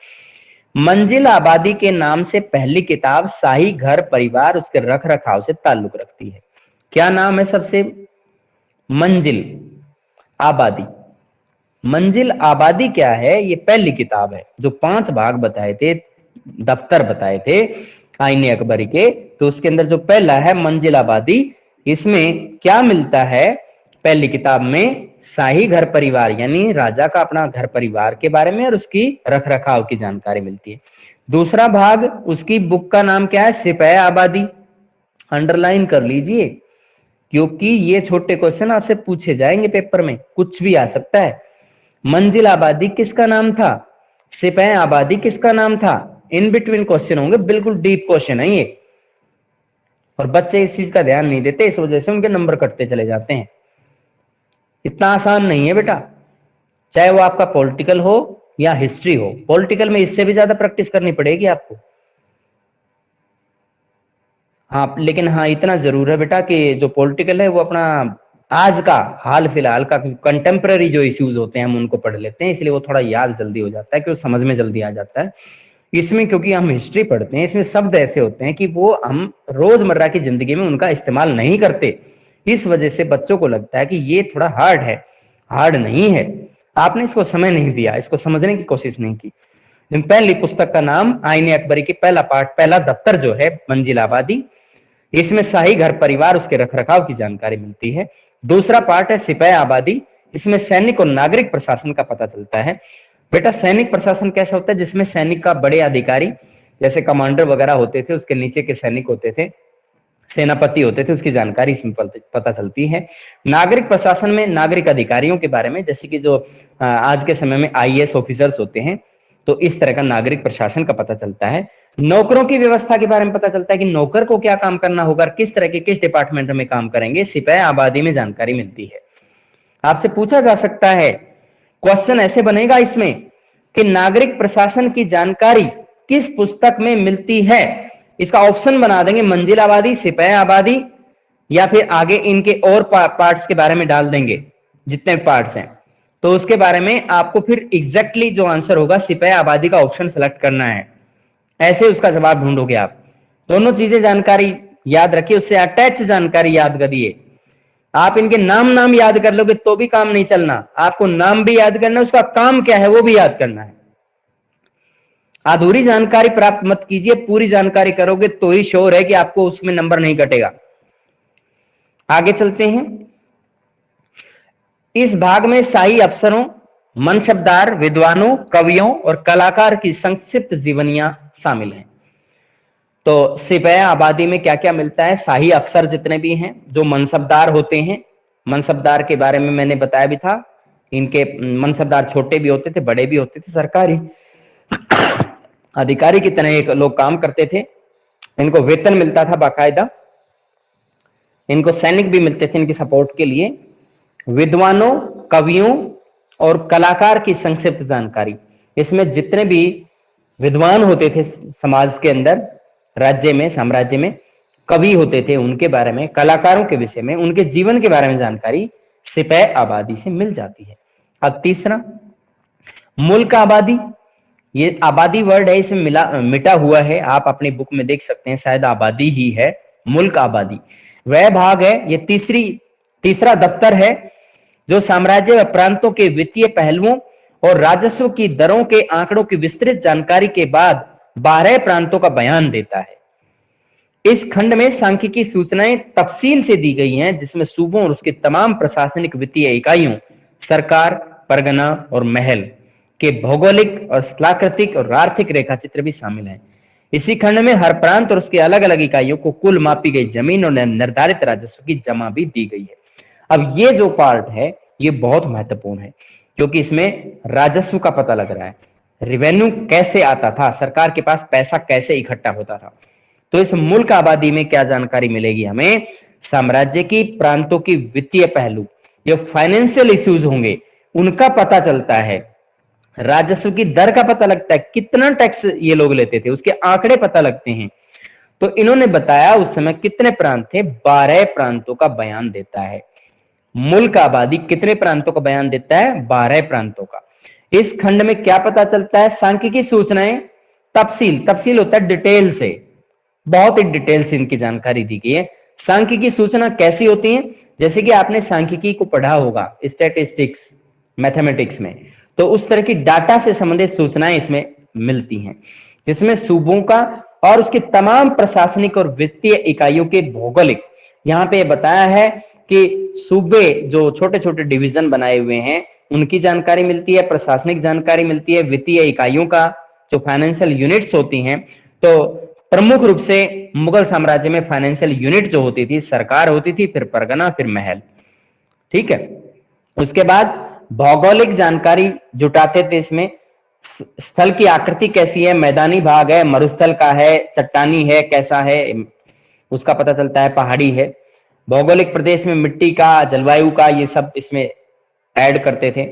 मंजिल आबादी के नाम से पहली किताब शाही घर परिवार उसके रख रखाव से ताल्लुक रखती है। क्या नाम है सबसे? मंजिल आबादी। मंजिल आबादी क्या है? ये पहली किताब है। जो 5 भाग बताए थे, दफ्तर बताए थे आईने अकबरी के, तो उसके अंदर जो पहला है मंजिल आबादी, इसमें क्या मिलता है? पहली किताब में शाही घर परिवार यानी राजा का अपना घर परिवार के बारे में और उसकी रख रखाव की जानकारी मिलती है। दूसरा भाग, उसकी बुक का नाम क्या है? सिपाही आबादी। अंडरलाइन कर लीजिए, क्योंकि ये छोटे क्वेश्चन आपसे पूछे जाएंगे पेपर में, कुछ भी आ सकता है। मंजिल आबादी किसका नाम था? सिपाही आबादी किसका नाम था? इन बिटवीन क्वेश्चन होंगे, बिल्कुल डीप क्वेश्चन है ये, और बच्चे इस चीज का ध्यान नहीं देते, इस वजह से उनके नंबर कटते चले जाते हैं। इतना आसान नहीं है बेटा, चाहे वो आपका पॉलिटिकल हो या हिस्ट्री हो। पॉलिटिकल में इससे भी ज्यादा प्रैक्टिस करनी पड़ेगी आपको। हाँ, लेकिन हाँ इतना जरूर है बेटा कि जो पॉलिटिकल है वो अपना आज का हाल फिलहाल का कंटेम्पररी जो इश्यूज होते हैं हम उनको पढ़ लेते हैं, इसलिए वो थोड़ा याद जल्दी हो जाता है, कि वो समझ में जल्दी आ जाता है। इसमें क्योंकि हम हिस्ट्री पढ़ते हैं, इसमें शब्द ऐसे होते हैं कि वो हम रोजमर्रा की जिंदगी में उनका इस्तेमाल नहीं करते, इस वजह से बच्चों को लगता है कि ये थोड़ा हार्ड है। हार्ड नहीं है, आपने इसको समय नहीं दिया, इसको समझने की कोशिश नहीं की। पहली पुस्तक का नाम आईने अकबरी की पहला पार्ट, पहला दफ्तर जो है मंजिल आबादी, इसमें शाही घर परिवार उसके रखरखाव की जानकारी मिलती है। दूसरा पार्ट है सिपाही आबादी, इसमें सैनिक और नागरिक प्रशासन का पता चलता है। बेटा सैनिक प्रशासन कैसा होता है, जिसमें सैनिक का बड़े अधिकारी जैसे कमांडर वगैरह होते थे, उसके नीचे के सैनिक होते थे, सेनापति होते थे, उसकी जानकारी इसमें पता चलती है। नागरिक प्रशासन में नागरिक अधिकारियों के बारे में, जैसे कि जो आज के समय में आईएएस ऑफिसर्स होते हैं, तो इस तरह का नागरिक प्रशासन का पता चलता है। नौकरों की व्यवस्था के बारे में पता चलता है कि नौकर को क्या काम करना होगा, किस तरह के किस डिपार्टमेंट में काम करेंगे, सिपाही आबादी में जानकारी मिलती है। आपसे पूछा जा सकता है, क्वेश्चन ऐसे बनेगा इसमें कि नागरिक प्रशासन की जानकारी किस पुस्तक में मिलती है, इसका ऑप्शन बना देंगे मंजिल आबादी, सिपाही आबादी, या फिर आगे इनके और पार्ट्स के बारे में डाल देंगे जितने पार्ट्स हैं। तो उसके बारे में आपको फिर एग्जैक्टली जो आंसर होगा सिपाही आबादी का ऑप्शन सेलेक्ट करना है, ऐसे उसका जवाब ढूंढोगे आप। दोनों चीजें जानकारी याद रखिए, उससे अटैच जानकारी याद करिए। आप इनके नाम याद कर लोगे तो भी काम नहीं चलना, आपको नाम भी याद करना है, उसका काम क्या है वो भी याद करना है। अधूरी जानकारी प्राप्त मत कीजिए, पूरी जानकारी करोगे तो ही श्योर है कि आपको उसमें नंबर नहीं कटेगा। आगे चलते हैं। इस भाग में शाही अफसरों, मनसबदार, विद्वानों, कवियों और कलाकार की संक्षिप्त जीवनियां शामिल हैं। तो सिपाही आबादी में क्या क्या मिलता है, शाही अफसर जितने भी हैं, जो मनसबदार होते हैं, मनसबदार के बारे में मैंने बताया भी था, इनके मनसबदार छोटे भी होते थे, बड़े भी होते थे, सरकारी अधिकारी की तरह एक लोग काम करते थे, इनको वेतन मिलता था बाकायदा, इनको सैनिक भी मिलते थे इनकी सपोर्ट के लिए। विद्वानों, कवियों और कलाकार की संक्षिप्त जानकारी, इसमें जितने भी विद्वान होते थे समाज के अंदर, राज्य में, साम्राज्य में, कवि होते थे, उनके बारे में, कलाकारों के विषय में, उनके जीवन के बारे में जानकारी सिपाही आबादी से मिल जाती है। अब तीसरा, मुल्क आबादी। ये आबादी वर्ड है, इसमें मिटा हुआ है, आप अपनी बुक में देख सकते हैं, शायद आबादी ही है, मुल्क आबादी वह भाग है। ये तीसरा दफ्तर है जो साम्राज्य व प्रांतों के वित्तीय पहलुओं और राजस्व की दरों के आंकड़ों की विस्तृत जानकारी के बाद 12 प्रांतों का बयान देता है। इस खंड में सांख्यिकी सूचनाएं तफसील से दी गई हैं, जिसमें सूबों और उसके तमाम प्रशासनिक वित्तीय इकाइयों, सरकार, परगना और महल के भौगोलिक और स्थलाकृतिक और आर्थिक रेखा चित्र भी शामिल हैं। इसी खंड में हर प्रांत और उसके अलग अलग इकाइयों को कुल मापी गई जमीन और निर्धारित राजस्व की जमा भी दी गई है। अब ये जो पार्ट है ये बहुत महत्वपूर्ण है, क्योंकि इसमें राजस्व का पता लग रहा है, रेवेन्यू कैसे आता था, सरकार के पास पैसा कैसे इकट्ठा होता था। तो इस मुल्क आबादी में क्या जानकारी मिलेगी हमें, साम्राज्य की प्रांतों की वित्तीय पहलू, जो फाइनेंशियल इश्यूज होंगे उनका पता चलता है, राजस्व की दर का पता लगता है, कितना टैक्स ये लोग लेते थे उसके आंकड़े पता लगते हैं। तो इन्होंने बताया उस समय कितने प्रांत थे, 12 प्रांतों का बयान देता है। मुल्क आबादी कितने प्रांतों का बयान देता है, 12 प्रांतों का। इस खंड में क्या पता चलता है, सांख्यिकी सूचनाएं तफसील होता है डिटेल से, बहुत ही डिटेल से इनकी जानकारी दी गई है। सांख्यिकी सूचना कैसी होती है, जैसे कि आपने सांख्यिकी को पढ़ा होगा स्टैटिस्टिक्स मैथमेटिक्स में, तो उस तरह की डाटा से संबंधित सूचनाएं इसमें मिलती हैं, जिसमें सूबों का और उसके तमाम प्रशासनिक और वित्तीय इकाइयों के भौगोलिक, यहाँ पे बताया है कि सूबे जो छोटे छोटे डिवीजन बनाए हुए हैं उनकी जानकारी मिलती है, प्रशासनिक जानकारी मिलती है, वित्तीय इकाइयों का जो फाइनेंशियल यूनिट्स होती हैं। तो प्रमुख रूप से मुगल साम्राज्य में फाइनेंशियल यूनिट जो होती थी, सरकार होती थी, फिर परगना, फिर महल, ठीक है। उसके बाद भौगोलिक जानकारी जुटाते थे इसमें, स्थल की आकृति कैसी है, मैदानी भाग है, मरुस्थल का है, चट्टानी है, कैसा है उसका पता चलता है, पहाड़ी है। भौगोलिक प्रदेश में मिट्टी का, जलवायु का, ये सब इसमें ऐड करते थे।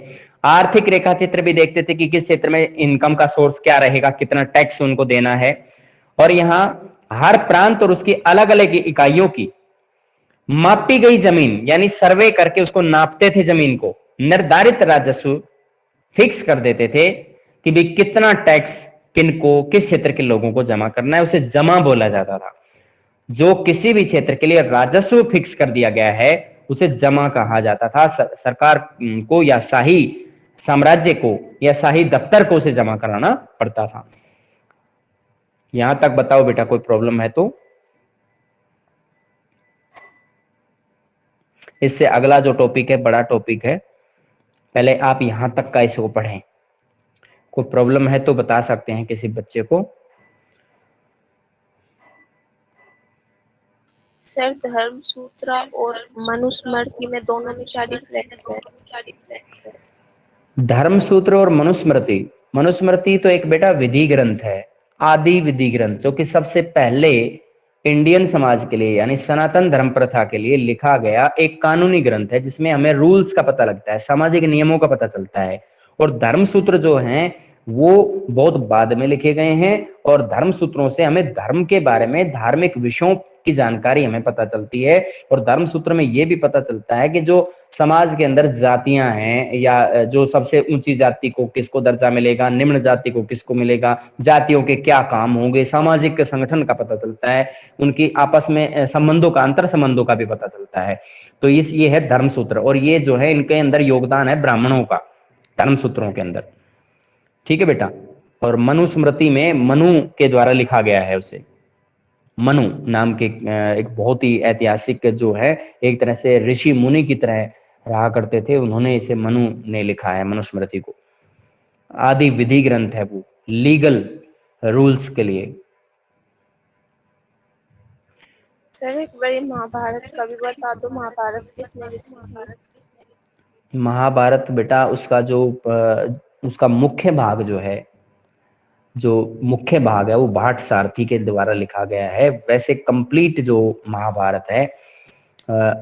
आर्थिक रेखा चित्र भी देखते थे कि किस क्षेत्र में इनकम का सोर्स क्या रहेगा, कितना टैक्स उनको देना है। और यहाँ हर प्रांत और उसकी अलग अलग इकाइयों की मापी गई जमीन, यानी सर्वे करके उसको नापते थे जमीन को, निर्धारित राजस्व फिक्स कर देते थे कि भी कितना टैक्स किनको, किस क्षेत्र के लोगों को जमा करना है, उसे जमा बोला जाता था। जो किसी भी क्षेत्र के लिए राजस्व फिक्स कर दिया गया है उसे जमा कहा जाता था। सरकार को या शाही साम्राज्य को या शाही दफ्तर को उसे जमा कराना पड़ता था। यहां तक बताओ बेटा, कोई प्रॉब्लम है तो? इससे अगला जो टॉपिक है बड़ा टॉपिक है, पहले आप यहां तक का इसको पढ़ें। कोई प्रॉब्लम है तो बता सकते हैं किसी बच्चे को। सर धर्म सूत्र और मनुस्मृति में दोनों में क्या डिफरेंस है? धर्म सूत्र और मनुस्मृति, मनुस्मृति तो एक बेटा विधि ग्रंथ है, आदि विधि ग्रंथ, जो कि सबसे पहले इंडियन समाज के लिए यानी सनातन धर्म प्रथा के लिए लिखा गया एक कानूनी ग्रंथ है, जिसमें हमें रूल्स का पता लगता है, सामाजिक नियमों का पता चलता है। और धर्म सूत्र जो हैं वो बहुत बाद में लिखे गए हैं, और धर्म सूत्रों से हमें धर्म के बारे में, धार्मिक विषयों की जानकारी हमें पता चलती है। और धर्म सूत्र में ये भी पता चलता है कि जो समाज के अंदर जातियां हैं, या जो सबसे ऊंची जाति को किसको दर्जा मिलेगा, निम्न जाति को किसको मिलेगा, जातियों के क्या काम होंगे, सामाजिक संगठन का पता चलता है, उनकी आपस में संबंधों का, अंतर संबंधों का भी पता चलता है। तो ये है धर्म सूत्र, और ये जो है इनके अंदर योगदान है ब्राह्मणों का धर्म सूत्रों के अंदर। ठीक है बेटा। और मनुस्मृति में मनु के द्वारा लिखा गया है उसे, मनु नाम के एक बहुत ही ऐतिहासिक जो है, एक तरह से ऋषि मुनि की तरह रहा करते थे, उन्होंने इसे मनु ने लिखा है मनुस्मृति को। आदि विधि ग्रंथ है वो, लीगल रूल्स के लिए। सर एक बड़ी महाभारत का भी बता दो, महाभारत किसने लिखी थी? महाभारत बेटा उसका मुख्य भाग जो है, वो भाट सारथी के द्वारा लिखा गया है। वैसे कंप्लीट जो महाभारत है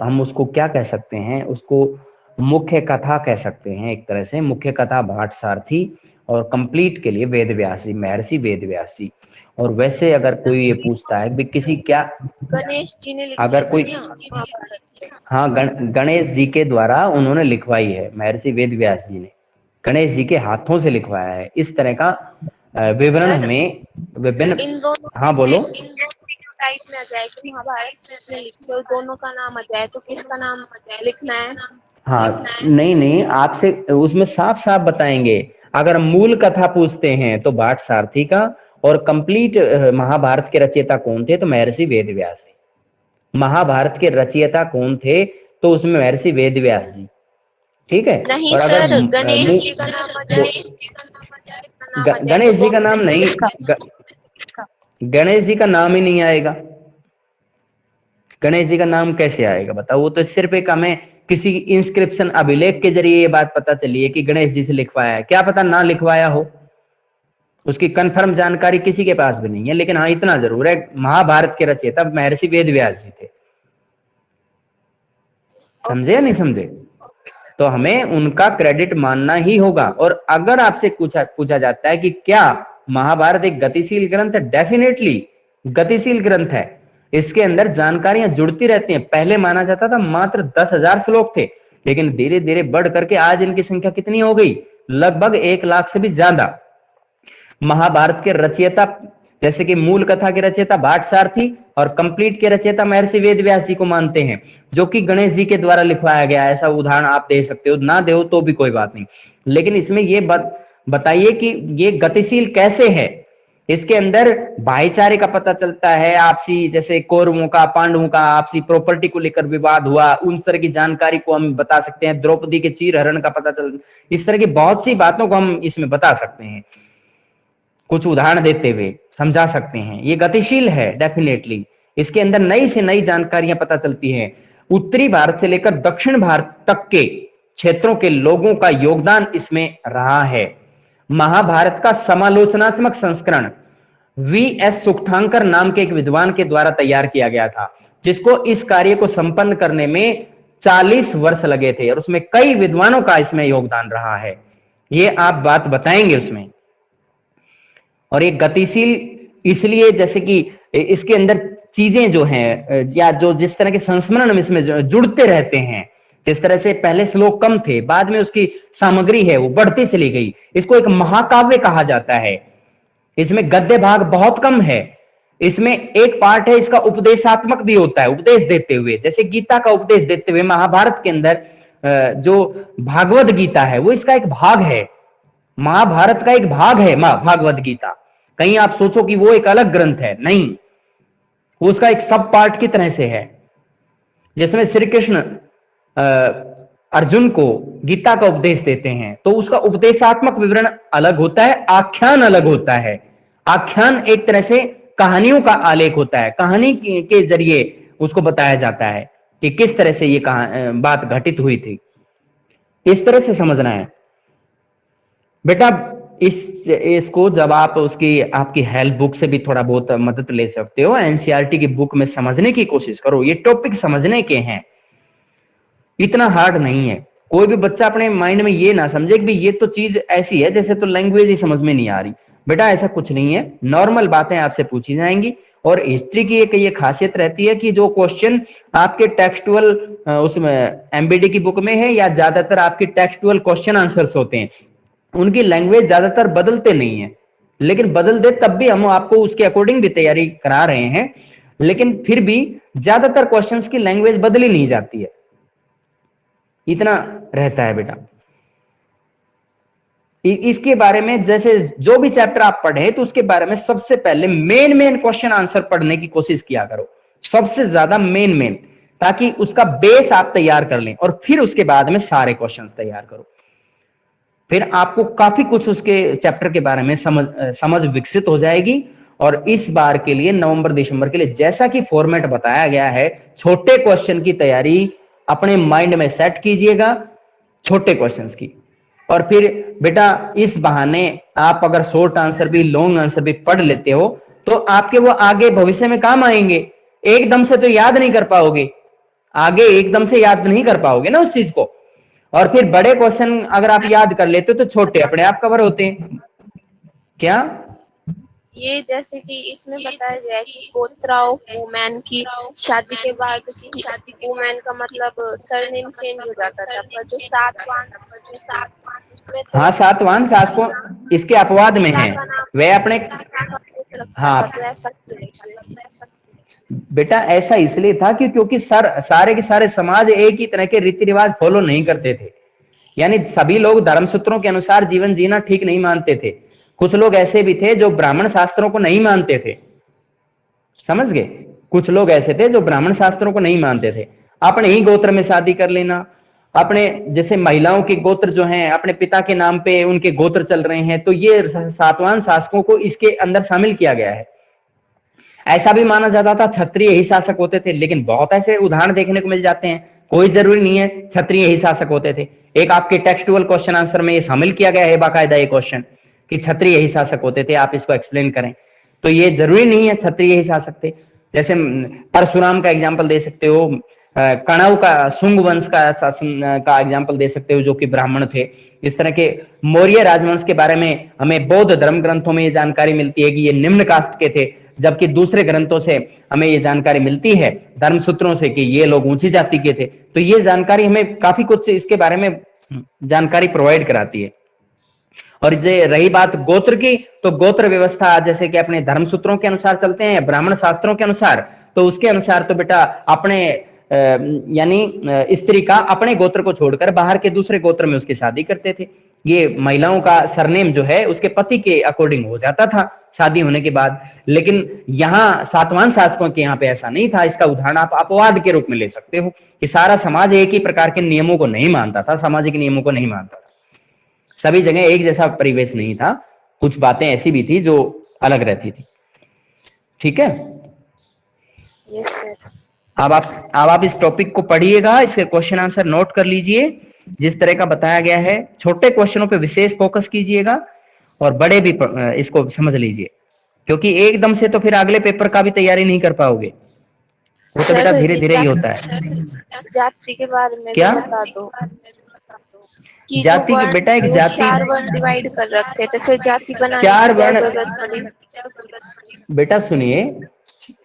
हम उसको क्या कह सकते हैं, उसको मुख्य कथा कह सकते हैं एक तरह से। मुख्य कथा भाट सारथी, और कंप्लीट के लिए वेद व्यासी, महर्षि वेद व्यासी। और वैसे अगर कोई ये पूछता है भी किसी क्या, गणेश जी ने लिखी अगर कोई, हाँ गणेश जी के द्वारा उन्होंने लिखवाई है, महर्षि वेद व्यास जी ने गणेश जी के हाथों से लिखवाया है। इस तरह का विवरण में विभिन्न, हाँ बोलो। टाइप में आ जाए कि महाभारत किसने लिखी और दोनों का नाम आ जाए तो किसका नाम लिखना है? हाँ नहीं, आपसे उसमें साफ साफ बताएंगे। अगर मूल कथा पूछते हैं तो भाट सारथी का, और कंप्लीट महाभारत के रचयिता कौन थे तो महर्षि वेद व्यास जी। महाभारत के रचयिता कौन थे तो उसमें महर्षि वेद व्यास जी। ठीक है। नहीं और अगर सर, गणेश जी का नाम आ जाए, गणेश जी का नाम नहीं, गणेश जी का नाम ही नहीं आएगा। गणेश जी का नाम कैसे आएगा बताओ? वो तो सिर्फ एक हमें किसी इंस्क्रिप्शन अभिलेख के जरिए ये बात पता चली है कि गणेश जी से लिखवाया है, क्या पता ना लिखवाया हो, उसकी कंफर्म जानकारी किसी के पास भी नहीं है। लेकिन हाँ इतना जरूर है, महाभारत के रचयिता महर्षि वेद व्यास जी थे। समझे या नहीं समझे? तो हमें उनका क्रेडिट मानना ही होगा। और अगर आपसे पूछा जाता है कि क्या महाभारत एक गतिशील ग्रंथ है, डेफिनेटली गतिशील ग्रंथ है। इसके अंदर जानकारियां जुड़ती रहती हैं। पहले माना जाता था मात्र 10,000 श्लोक थे, लेकिन धीरे धीरे बढ़ करके आज इनकी संख्या कितनी हो गई? लगभग 1 लाख से भी ज्यादा। महाभारत के रचयिता, जैसे कि मूल कथा के रचयिता भाट सारथी और कंप्लीट के रचयिता महर्षि वेद व्यास जी को मानते हैं, जो कि गणेश जी के द्वारा लिखवाया गया। ऐसा उदाहरण आप दे सकते हो, ना दे तो भी कोई बात नहीं, लेकिन इसमें ये बताइए कि ये गतिशील कैसे है। इसके अंदर भाईचारे का पता चलता है, आपसी, जैसे कौरवों का पांडवों का आपसी प्रॉपर्टी को लेकर विवाद हुआ, उन तरह की जानकारी को हम बता सकते हैं। द्रौपदी के चीर हरण का पता चल, इस तरह की बहुत सी बातों को हम इसमें बता सकते हैं, कुछ उदाहरण देते हुए समझा सकते हैं। ये गतिशील है डेफिनेटली। इसके अंदर नई से नई जानकारियां पता चलती हैं। उत्तरी भारत से लेकर दक्षिण भारत तक के क्षेत्रों के लोगों का योगदान इसमें रहा है। महाभारत का समालोचनात्मक संस्करण वी.एस. सुक्तांकर नाम के एक विद्वान के द्वारा तैयार किया गया था, जिसको इस कार्य को संपन्न करने में 40 वर्ष लगे थे, और उसमें कई विद्वानों का इसमें योगदान रहा है। ये आप बात बताएंगे उसमें। और ये गतिशील इसलिए, जैसे कि इसके अंदर चीजें जो हैं, या जो जिस तरह के संस्मरण इसमें जुड़ते रहते हैं, जिस तरह से पहले श्लोक कम थे, बाद में उसकी सामग्री है वो बढ़ती चली गई। इसको एक महाकाव्य कहा जाता है। इसमें गद्य भाग बहुत कम है, इसमें एक पार्ट है इसका उपदेशात्मक भी होता है, उपदेश देते हुए, जैसे गीता का उपदेश देते हुए महाभारत के अंदर जो भागवत गीता है वो इसका एक भाग है, महाभारत का एक भाग है भागवत गीता। कहीं आप सोचो कि वो एक अलग ग्रंथ है, नहीं, वो उसका एक सब पार्ट की तरह से है, जिसमें श्री कृष्ण अर्जुन को गीता का उपदेश देते हैं तो उसका उपदेशात्मक विवरण अलग होता है, आख्यान अलग होता है। आख्यान एक तरह से कहानियों का आलेख होता है, कहानी के जरिए उसको बताया जाता है कि किस तरह से ये बात घटित हुई थी, इस तरह से समझना है बेटा। इसको जब आप उसकी आपकी हेल्प बुक से भी थोड़ा बहुत मदद ले सकते हो, एनसीईआरटी की बुक में समझने की कोशिश करो, ये टॉपिक समझने के हैं, इतना हार्ड नहीं है। कोई भी बच्चा अपने माइंड में ये ना समझे कि ये तो चीज ऐसी है जैसे तो लैंग्वेज ही समझ में नहीं आ रही, बेटा ऐसा कुछ नहीं है, नॉर्मल बातें आपसे पूछी जाएंगी। और हिस्ट्री की एक ये खासियत रहती है कि जो क्वेश्चन आपके टेक्सटुअल उसमें एमबीडी की बुक में है या ज्यादातर आपके टेक्सटुअल क्वेश्चन आंसर्स होते हैं, उनकी लैंग्वेज ज्यादातर बदलते नहीं है, लेकिन बदल दे तब भी हम आपको उसके अकॉर्डिंग भी तैयारी करा रहे हैं, लेकिन फिर भी ज्यादातर क्वेश्चंस की लैंग्वेज बदली नहीं जाती है, इतना रहता है बेटा। इसके बारे में जैसे जो भी चैप्टर आप पढ़े तो उसके बारे में सबसे पहले मेन क्वेश्चन आंसर पढ़ने की कोशिश किया करो, सबसे ज्यादा मेन, ताकि उसका बेस आप तैयार कर लें और फिर उसके बाद में सारे क्वेश्चंस तैयार करो। फिर आपको काफी कुछ उसके चैप्टर के बारे में समझ विकसित हो जाएगी। और इस बार के लिए नवंबर दिसंबर के लिए जैसा कि फॉर्मेट बताया गया है, छोटे क्वेश्चन की तैयारी अपने माइंड में सेट कीजिएगा, छोटे क्वेश्चंस की, और फिर बेटा इस बहाने आप अगर शॉर्ट आंसर भी लॉन्ग आंसर भी पढ़ लेते हो तो आपके वो आगे भविष्य में काम आएंगे। एकदम से तो याद नहीं कर पाओगे, आगे एकदम से याद नहीं कर पाओगे ना उस चीज को, और फिर बड़े क्वेश्चन अगर आप याद कर लेते हो तो छोटे अपने आप कवर होते हैं। क्या ये जैसे कि इसमें बताया गया है कि गोत्रा ऑफ वुमेन की शादी के बाद वुमेन का मतलब सरनेम चेंज हो जाता था, पर जो सातवान हाँ, सातवान सास को इसके अपवाद में है, वे अपने हाँ बेटा ऐसा इसलिए था कि क्योंकि सारे के सारे समाज एक ही तरह के रीति रिवाज फॉलो नहीं करते थे, यानी सभी लोग धर्मसूत्रों के अनुसार जीवन जीना ठीक नहीं मानते थे। कुछ लोग ऐसे भी थे जो ब्राह्मण शास्त्रों को नहीं मानते थे, समझ गए, कुछ लोग ऐसे थे जो ब्राह्मण शास्त्रों को नहीं मानते थे, अपने ही गोत्र में शादी कर लेना, अपने जैसे महिलाओं के गोत्र जो हैं अपने पिता के नाम पे उनके गोत्र चल रहे हैं, तो ये सातवान शासकों को इसके अंदर शामिल किया गया है। ऐसा भी माना जाता था क्षत्रिय ही शासक होते थे, लेकिन बहुत ऐसे उदाहरण देखने को मिल जाते हैं, कोई जरूरी नहीं है क्षत्रिय ही शासक होते थे। एक आपके टेक्सटुअल क्वेश्चन आंसर में ये शामिल किया गया है बाकायदा ये क्वेश्चन कि क्षत्रिय ही शासक होते थे, आप इसको एक्सप्लेन करें, तो ये जरूरी नहीं है क्षत्रिय ही शासक थे। जैसे परशुराम का एग्जाम्पल दे सकते हो, कणव का शुंग वंश का शासन का एग्जाम्पल दे सकते हो जो कि ब्राह्मण थे। इस तरह के मौर्य राजवंश के बारे में हमें बौद्ध धर्म ग्रंथों में ये जानकारी मिलती है कि ये निम्न कास्ट के थे, जबकि दूसरे ग्रंथों से हमें ये जानकारी मिलती है धर्मसूत्रों से कि ये लोग ऊंची जाति के थे। तो ये जानकारी हमें काफी कुछ इसके बारे में जानकारी प्रोवाइड कराती है। और जे रही बात गोत्र की, तो गोत्र व्यवस्था जैसे कि अपने धर्मसूत्रों के अनुसार चलते हैं, ब्राह्मण शास्त्रों के अनुसार, तो उसके अनुसार तो बेटा अपने यानी स्त्री का अपने गोत्र को छोड़कर बाहर के दूसरे गोत्र में उसकी शादी करते थे। ये महिलाओं का सरनेम जो है उसके पति के अकॉर्डिंग हो जाता था शादी होने के बाद, लेकिन यहाँ सातवान शासकों के यहाँ पे ऐसा नहीं था। इसका उदाहरण आप अपवाद के रूप में ले सकते हो कि सारा समाज एक ही प्रकार के नियमों को नहीं मानता था, सामाजिक नियमों को नहीं मानता था, सभी जगह एक जैसा परिवेश नहीं था, कुछ बातें ऐसी भी थी जो अलग रहती थी। ठीक है, अब आप इस टॉपिक को पढ़िएगा, इसके क्वेश्चन आंसर नोट कर लीजिए जिस तरह का बताया गया है। छोटे क्वेश्चनों पे विशेष फोकस कीजिएगा और बड़े भी इसको समझ लीजिए, क्योंकि एकदम से तो फिर अगले पेपर का भी तैयारी नहीं कर पाओगे, वो तो बेटा धीरे धीरे ही होता है। जाति के बारे में क्या बता दो, जाति की बेटा एक जाति 4 वर्ण डिवाइड कर रखे थे, फिर जाति बनाने 4 की वर्ण जरूरत पड़ी। बेटा सुनिए,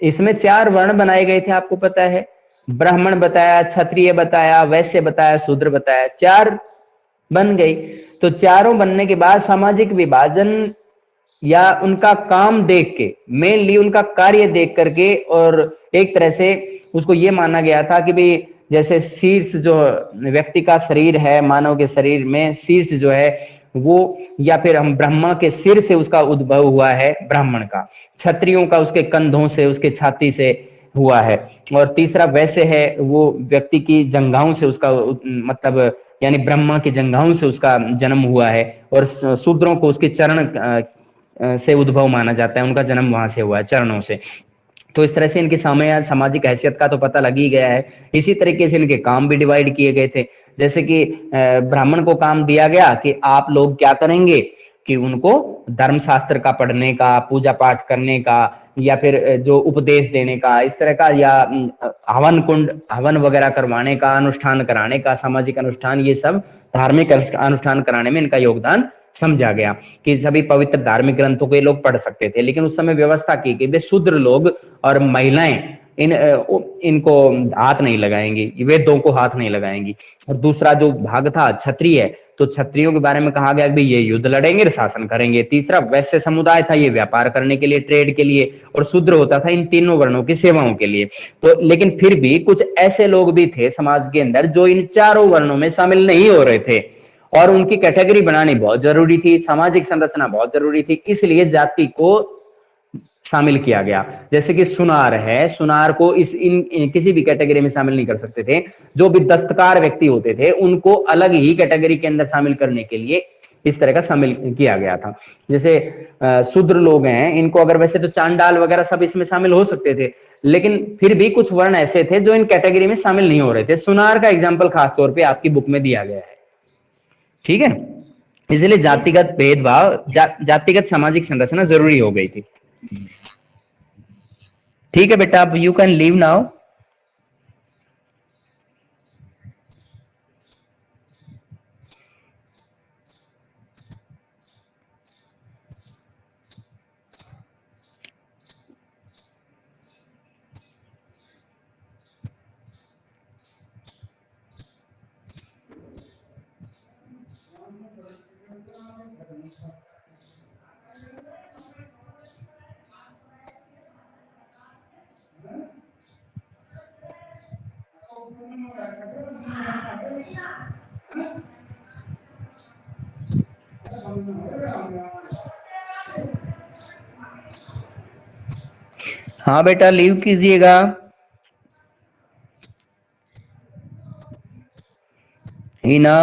इसमें 4 वर्ण बनाए गए थे, आपको पता है, ब्राह्मण बताया, क्षत्रिय बताया, वैश्य बताया, शूद्र बताया, 4 बन गई। तो चारों बनने के बाद सामाजिक विभाजन या उनका काम देख के, मेनली उनका कार्य देख करके, और एक तरह से उसको ये माना गया था कि भाई जैसे शीर्ष जो व्यक्ति का शरीर है, मानव के शरीर में शीर्ष जो है वो, या फिर हम ब्रह्मा के सिर से उसका उद्भव हुआ है ब्राह्मण का, क्षत्रियों का उसके कंधों से, उसके छाती से हुआ है, और तीसरा वैसे है वो व्यक्ति की जंघाओं से उसका मतलब यानी ब्रह्मा की जंघाओं से उसका जन्म हुआ है, और शूद्रों को उसके चरण से उद्भव माना जाता है, उनका जन्म वहां से हुआ है, चरणों से। तो इस तरह से इनकी सामाजिक हैसियत का तो पता लग ही गया है। इसी तरीके से इनके काम भी डिवाइड किए गए थे। जैसे कि ब्राह्मण को काम दिया गया कि आप लोग क्या करेंगे कि उनको धर्मशास्त्र का पढ़ने का, पूजा पाठ करने का, या फिर जो उपदेश देने का, इस तरह का, या हवन कुंड, हवन वगैरह करवाने का, अनुष्ठान कराने का, सामाजिक अनुष्ठान, ये सब धार्मिक अनुष्ठान कराने में इनका योगदान समझा गया कि सभी पवित्र धार्मिक ग्रंथों को ये लोग पढ़ सकते थे। लेकिन उस समय व्यवस्था की कि वे शूद्र लोग और महिलाएं इनको हाथ नहीं लगाएंगी, वेदों को हाथ नहीं लगाएंगी। और दूसरा जो भाग था क्षत्रिय, तो क्षत्रियों के बारे में कहा गया कि ये युद्ध लड़ेंगे, शासन करेंगे। तीसरा वैश्य समुदाय था, ये व्यापार करने के लिए, ट्रेड के लिए। और शूद्र होता था इन तीनों वर्णों की सेवाओं के लिए। तो लेकिन फिर भी कुछ ऐसे लोग भी थे समाज के अंदर जो इन चारों वर्णों में शामिल नहीं हो रहे थे, और उनकी कैटेगरी बनानी बहुत जरूरी थी, सामाजिक संरचना बहुत जरूरी थी, इसलिए जाति को शामिल किया गया। जैसे कि सुनार है, सुनार को इन किसी भी कैटेगरी में शामिल नहीं कर सकते थे। जो भी दस्तकार व्यक्ति होते थे उनको अलग ही कैटेगरी के अंदर शामिल करने के लिए इस तरह का शामिल किया गया था। जैसे शूद्र लोग हैं, इनको अगर वैसे तो चांडाल वगैरह सब इसमें शामिल हो सकते थे, लेकिन फिर भी कुछ वर्ण ऐसे थे जो इन कैटेगरी में शामिल नहीं हो रहे थे। सुनार का एग्जाम्पल खासतौर पर आपकी बुक में दिया गया है। ठीक है, इसलिए जातिगत भेदभाव, जातिगत सामाजिक संरचना जरूरी हो गई थी। ठीक है बेटा, अब यू कैन लीव नाउ। हाँ बेटा, लीव कीजिएगा। हिना।